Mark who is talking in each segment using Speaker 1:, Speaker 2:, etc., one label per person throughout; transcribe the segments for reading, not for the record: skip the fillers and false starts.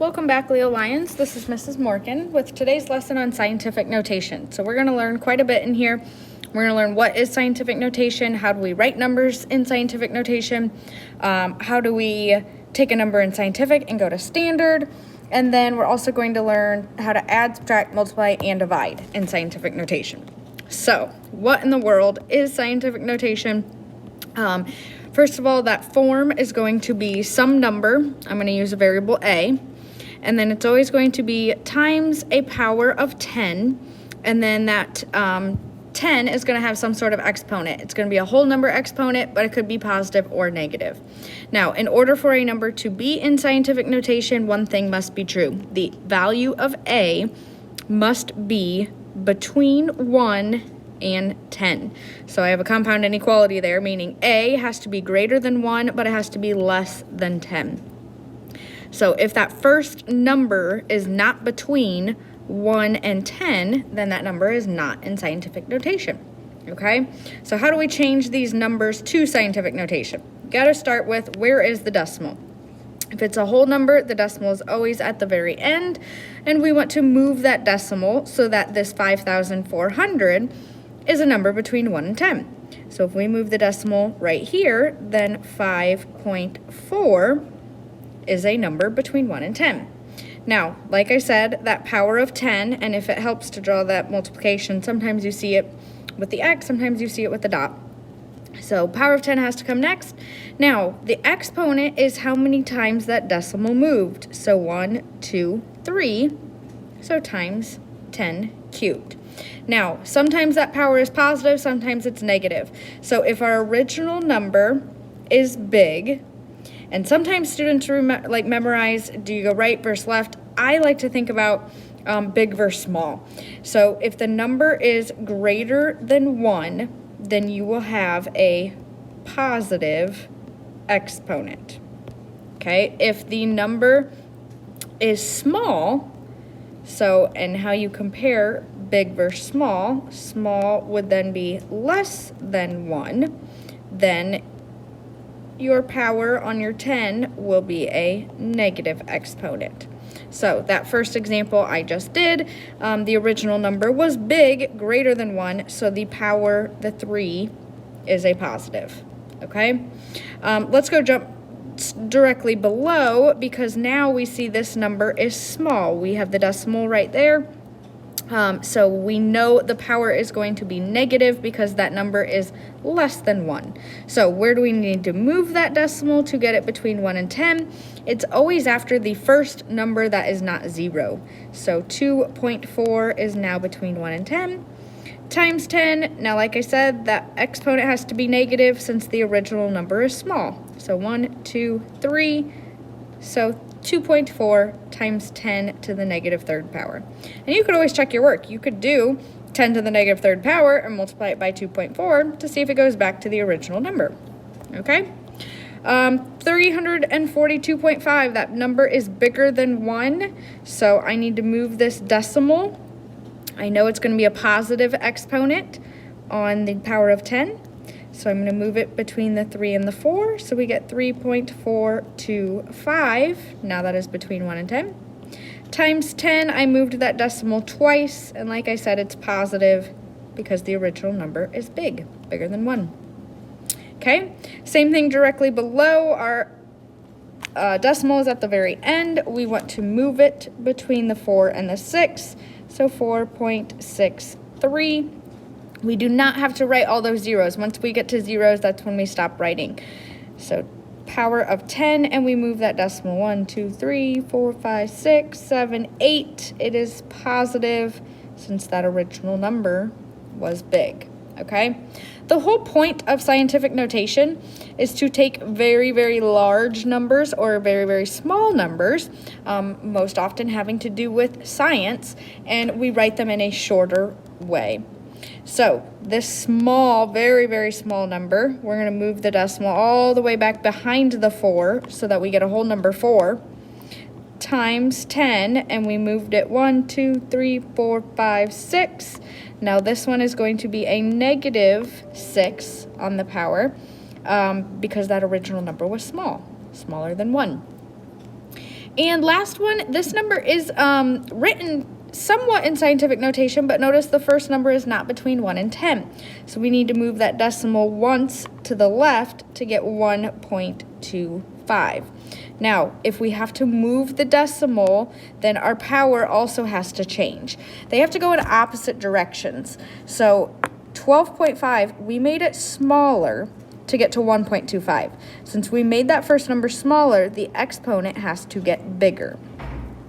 Speaker 1: Welcome back, Leo Lions. This is Mrs. Morgan with today's lesson on scientific notation. So we're going to learn quite a bit in here. We're going to learn what is scientific notation, how do we write numbers in scientific notation, how do we take a number in scientific and go to standard, and then we're also going to learn how to add, subtract, multiply, and divide in scientific notation. So what in the world is scientific notation? First of all, that form is going to be some number. I'm going to use a variable a, and then it's always going to be times a power of 10, and then that 10 is going to have some sort of exponent. It's going to be a whole number exponent, but it could be positive or negative. Now, in order for a number to be in scientific notation, one thing must be true. The value of a must be between 1 and 10. So I have a compound inequality there, meaning a has to be greater than 1, but it has to be less than 10. So if that first number is not between 1 and 10, then that number is not in scientific notation. Okay? So how do we change these numbers to scientific notation? You got to start with, where is the decimal? If it's a whole number, the decimal is always at the very end, and we want to move that decimal so that this 5,400 is a number between 1 and 10. So if we move the decimal right here, then 5.4 is a number between 1 and 10. Now, like I said, that power of 10, and if it helps to draw that multiplication, sometimes you see it with the x, sometimes you see it with the dot. So power of 10 has to come next. Now, the exponent is how many times that decimal moved. So 1, 2, 3, so times 10 cubed. Now, sometimes that power is positive, sometimes it's negative. So if our original number is big, and sometimes students memorize, do you go right versus left? I like to think about big versus small. So if the number is greater than 1, then you will have a positive exponent. Okay, if the number is small, and how you compare big versus small, small would then be less than 1, then your power on your 10 will be a negative exponent. So that first example I just did, the original number was big, greater than 1, so the power, the 3, is a positive, okay? Let's go jump directly below, because now we see this number is small. We have the decimal right there. So we know the power is going to be negative because that number is less than 1. So where do we need to move that decimal to get it between 1 and 10? It's always after the first number that is not 0. So 2.4 is now between 1 and 10. Times 10, now like I said, that exponent has to be negative since the original number is small. So 1, 2, 3, so 2.4 times 10 to the negative third power. And you could always check your work. You could do 10 to the negative third power and multiply it by 2.4 to see if it goes back to the original number. Okay? 342.5, that number is bigger than 1, so I need to move this decimal. I know it's going to be a positive exponent on the power of 10. So I'm going to move it between the 3 and the 4. So we get 3.425. Now that is between 1 and 10. Times 10, I moved that decimal twice. And like I said, it's positive because the original number is big, bigger than 1. Okay, same thing directly below. Our decimal is at the very end. We want to move it between the 4 and the 6. So 4.63. We do not have to write all those zeros. Once we get to zeros, that's when we stop writing. So power of 10, and we move that decimal 1, 2, 3, 4, 5, 6, 7, 8. It is positive since that original number was big, okay? The whole point of scientific notation is to take very, very large numbers or very, very small numbers, most often having to do with science, and we write them in a shorter way. So this small, very, very small number, we're going to move the decimal all the way back behind the 4 so that we get a whole number 4 times 10, and we moved it 1, 2, 3, 4, 5, 6. Now this one is going to be a negative 6 on the power because that original number was small, smaller than 1. And last one, this number is written somewhat in scientific notation, but notice the first number is not between 1 and 10. So we need to move that decimal once to the left to get 1.25. Now, if we have to move the decimal, then our power also has to change. They have to go in opposite directions. So 12.5, we made it smaller to get to 1.25. Since we made that first number smaller, the exponent has to get bigger.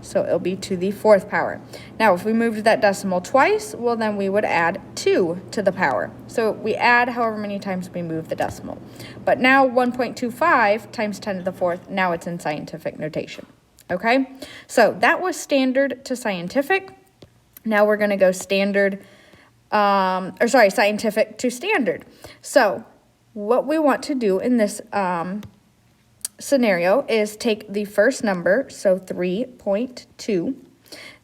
Speaker 1: So it'll be to the 4th power. Now, if we moved that decimal twice, well, then we would add 2 to the power. So we add however many times we move the decimal. But now 1.25 times 10 to the 4th, now it's in scientific notation. Okay? So that was standard to scientific. Now we're going to go scientific to standard. So what we want to do in this scenario is take the first number, so 3.2.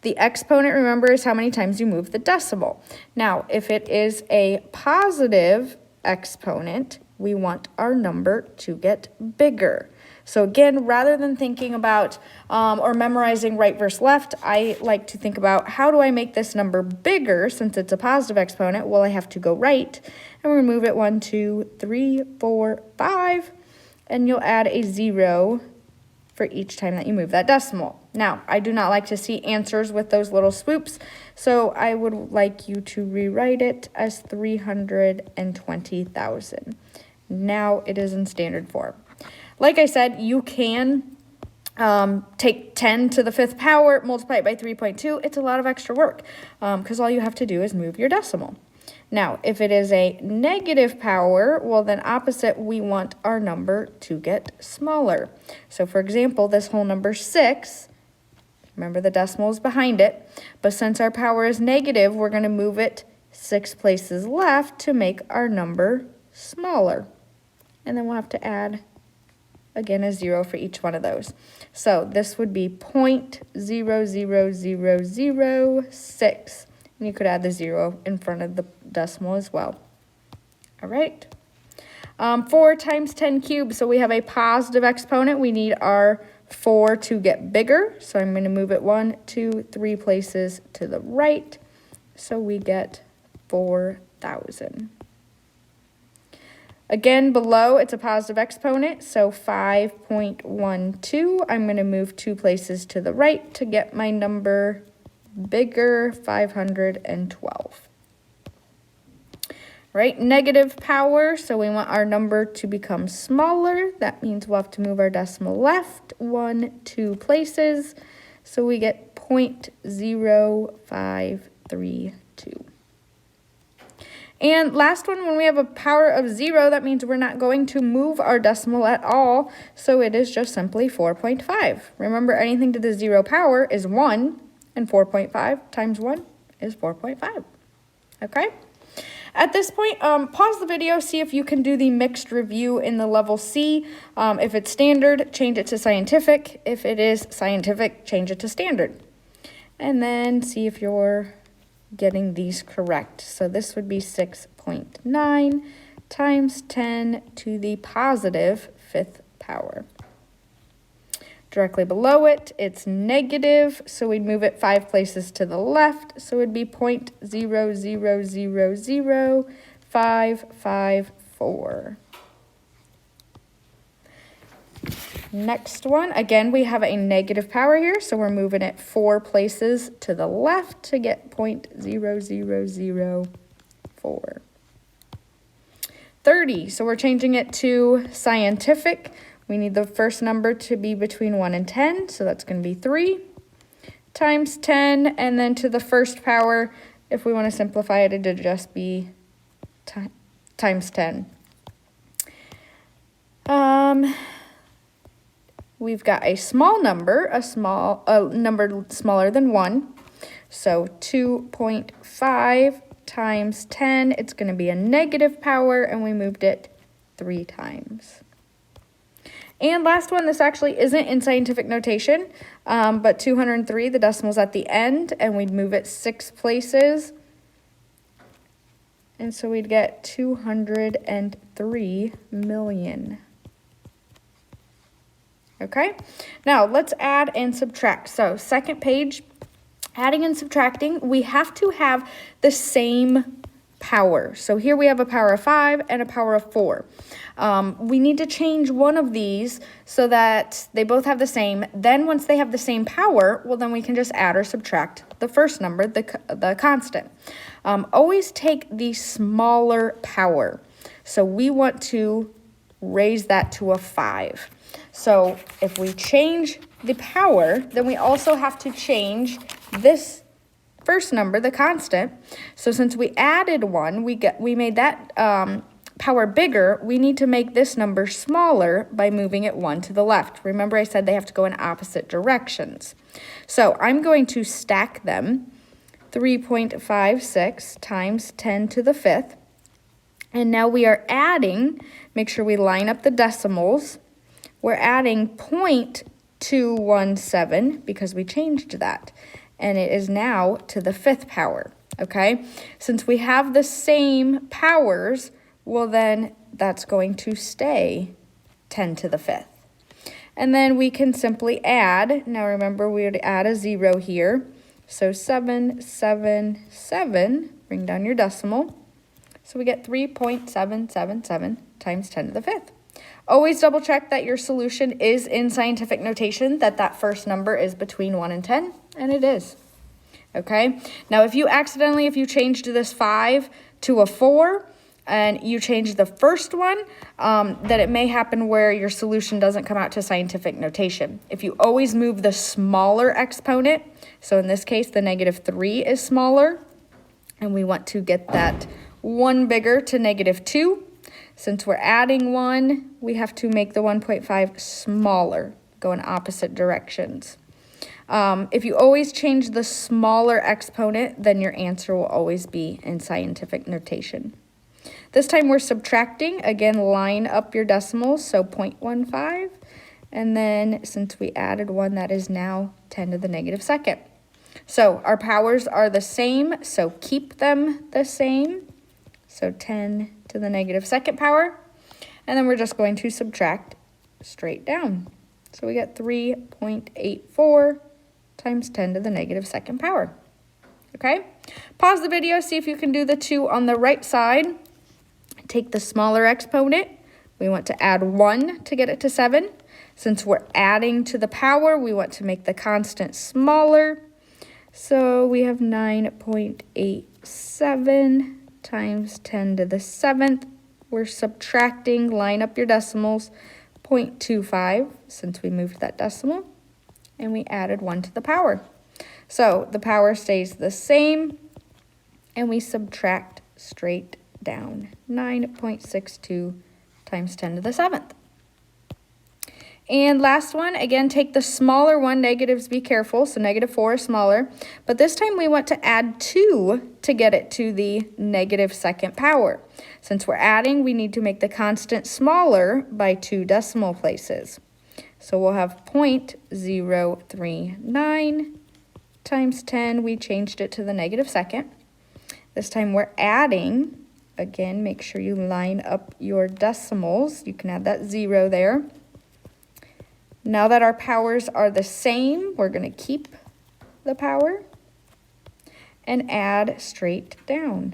Speaker 1: The exponent, remember, is how many times you move the decimal. Now, if it is a positive exponent, we want our number to get bigger. So again, rather than thinking about or memorizing right versus left, I like to think about how do I make this number bigger since it's a positive exponent? Well, I have to go right, and we're going to move it 1, 2, 3, 4, 5. And you'll add a 0 for each time that you move that decimal. Now, I do not like to see answers with those little swoops, so I would like you to rewrite it as 320,000. Now it is in standard form. Like I said, you can take 10 to the 5th power, multiply it by 3.2. It's a lot of extra work because all you have to do is move your decimal. Now, if it is a negative power, well, then opposite, we want our number to get smaller. So, for example, this whole number 6, remember the decimal is behind it, but since our power is negative, we're going to move it 6 places left to make our number smaller. And then we'll have to add, again, a 0 for each one of those. So, this would be 0.00006. And you could add the 0 in front of the decimal as well. All right. 4 times 10 cubed. So we have a positive exponent. We need our 4 to get bigger. So I'm going to move it 1, 2, 3 places to the right. So we get 4,000. Again, below, it's a positive exponent. So 5.12. I'm going to move 2 places to the right to get my number bigger, 512. Right, negative power, so we want our number to become smaller. That means we'll have to move our decimal left 1, 2 places. So we get 0.0532. And last one, when we have a power of 0, that means we're not going to move our decimal at all. So it is just simply 4.5. Remember, anything to the 0 power is 1. And 4.5 times 1 is 4.5. Okay? At this point, pause the video, see if you can do the mixed review in the level C. If it's standard, change it to scientific. If it is scientific, change it to standard. And then see if you're getting these correct. So this would be 6.9 times 10 to the positive 5th power. Directly below it, it's negative, so we'd move it 5 places to the left, so it'd be 0.0000554. Next one, again, we have a negative power here, so we're moving it 4 places to the left to get 0.0004. 30, so we're changing it to scientific. We need the first number to be between 1 and 10, so that's going to be 3 times 10, and then to the first power, if we want to simplify it, it'd just be times 10. We've got a small number, a number smaller than 1, so 2.5 times 10, it's going to be a negative power, and we moved it 3 times. And last one, this actually isn't in scientific notation, but 203, the decimal's at the end, and we'd move it 6 places. And so we'd get 203 million. Okay, now let's add and subtract. So second page, adding and subtracting, we have to have the same power. So here we have a power of 5 and a power of 4. We need to change one of these so that they both have the same. Then once they have the same power, well, then we can just add or subtract the first number, the constant. Always take the smaller power. So we want to raise that to a 5. So if we change the power, then we also have to change this first number, the constant. So since we added 1, we made that power bigger, we need to make this number smaller by moving it 1 to the left. Remember I said they have to go in opposite directions. So I'm going to stack them, 3.56 times 10 to the 5th. And now we are adding, make sure we line up the decimals. We're adding 0.217 because we changed that. And it is now to the 5th power, okay? Since we have the same powers, well then that's going to stay 10 to the 5th. And then we can simply add, now remember we would add a 0 here. So 777, bring down your decimal. So we get 3.777 times 10 to the 5th. Always double check that your solution is in scientific notation, that first number is between 1 and 10, and it is. Okay, now if you changed this 5 to a 4, and you change the first one, that it may happen where your solution doesn't come out to scientific notation. If you always move the smaller exponent, so in this case the -3 is smaller, and we want to get that 1 bigger to -2. Since we're adding 1, we have to make the 1.5 smaller, go in opposite directions. If you always change the smaller exponent, then your answer will always be in scientific notation. This time we're subtracting. Again, line up your decimals, so 0.15. And then since we added 1, that is now 10 to the -2nd. So our powers are the same, so keep them the same. So 10 to the -2nd power. And then we're just going to subtract straight down. So we get 3.84 times 10 to the -2nd power. Okay? Pause the video, see if you can do the 2 on the right side. Take the smaller exponent. We want to add 1 to get it to 7. Since we're adding to the power, we want to make the constant smaller. So we have 9.87 times 10 to the 7th. We're subtracting, line up your decimals, 0.25 since we moved that decimal, and we added 1 to the power. So the power stays the same, and we subtract straight down, 9.62 times 10 to the 7th. And last one, again, take the smaller one, negatives, be careful, so -4 is smaller. But this time we want to add 2 to get it to the -2nd power. Since we're adding, we need to make the constant smaller by 2 decimal places. So we'll have 0.039 times 10, we changed it to the -2nd. This time we're adding, again, make sure you line up your decimals. You can add that 0 there. Now that our powers are the same, we're going to keep the power and add straight down.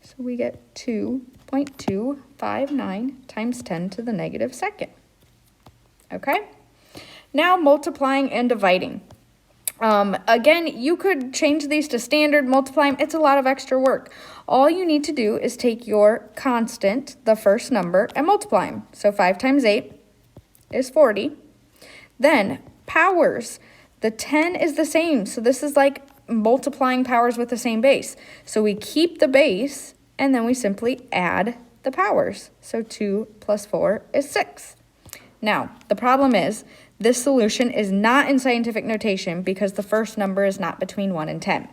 Speaker 1: So we get 2.259 times 10 to the -2nd. Okay? Now multiplying and dividing. Again, you could change these to standard, multiply them. It's a lot of extra work. All you need to do is take your constant, the first number, and multiply them. So 5 times 8 is 40. Then powers, the 10 is the same. So this is like multiplying powers with the same base. So we keep the base and then we simply add the powers. So 2 plus 4 is 6. Now, the problem is this solution is not in scientific notation because the first number is not between 1 and 10.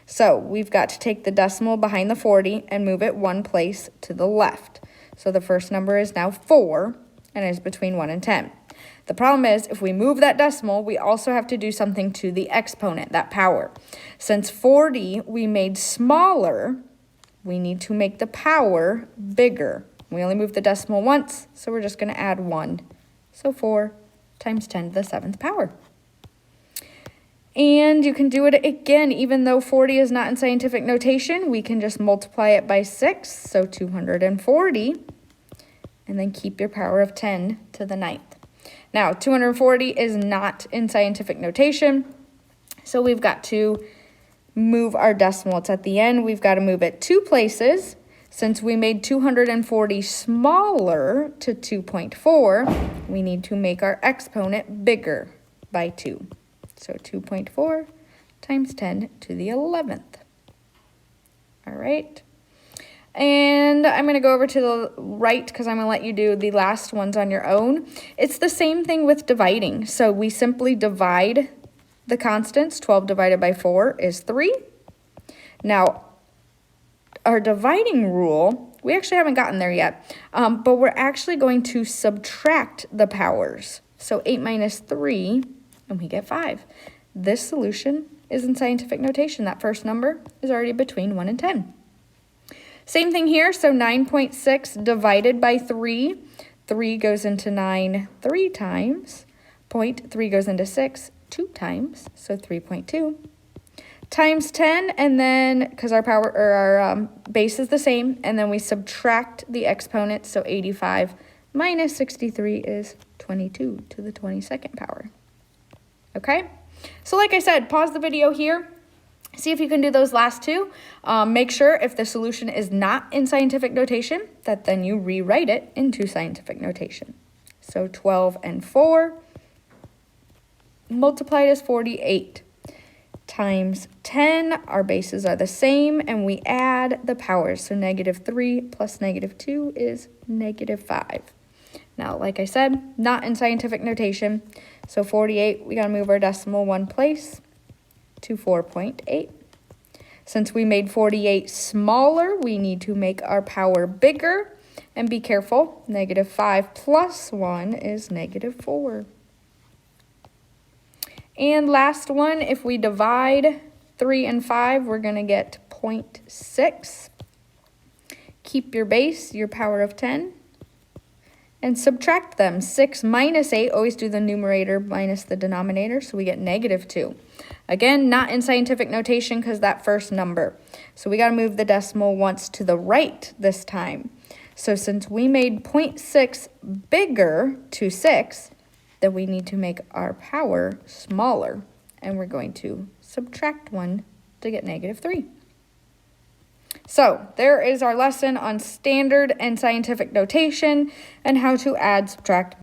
Speaker 1: So we've got to take the decimal behind the 40 and move it 1 place to the left. So the first number is now 4 and is between 1 and 10. The problem is if we move that decimal, we also have to do something to the exponent, that power. Since 40 we made smaller, we need to make the power bigger. We only moved the decimal once, so we're just going to add 1. So 4 times 10 to the 7th power. And you can do it again, even though 40 is not in scientific notation, we can just multiply it by 6, so 240, and then keep your power of 10 to the 9th. Now, 240 is not in scientific notation, so we've got to move our decimal. It's at the end. We've got to move it 2 places. Since we made 240 smaller to 2.4, we need to make our exponent bigger by 2. So 2.4 times 10 to the 11th. All right. And I'm going to go over to the right because I'm going to let you do the last ones on your own. It's the same thing with dividing. So we simply divide the constants. 12 divided by 4 is 3. Now, our dividing rule, we actually haven't gotten there yet, but we're actually going to subtract the powers. So 8 minus 3, and we get 5. This solution is in scientific notation. That first number is already between 1 and 10. Same thing here, so 9.6 divided by 3. 3 goes into 9 3 times. 0.3 goes into 6 2 times, so 3.2. Times 10, and then, because our power or our base is the same, and then we subtract the exponent, so 85 minus 63 is 22 to the 22nd power. Okay, so like I said, pause the video here, see if you can do those last two. Make sure if the solution is not in scientific notation, that then you rewrite it into scientific notation. So 12 and 4 multiplied is 48. Times 10, our bases are the same, and we add the powers. So -3 plus -2 is -5. Now, like I said, not in scientific notation. So 48, we got to move our decimal 1 place to 4.8. Since we made 48 smaller, we need to make our power bigger. And be careful, -5 plus 1 is -4. And last one, if we divide 3 and 5, we're going to get 0.6. Keep your base, your power of 10, and subtract them. 6 minus 8, always do the numerator minus the denominator, so we get -2. Again, not in scientific notation because that first number. So we got to move the decimal once to the right this time. So since we made 0.6 bigger to 6, then we need to make our power smaller, and we're going to subtract 1 to get -3. So there is our lesson on standard and scientific notation and how to add, subtract,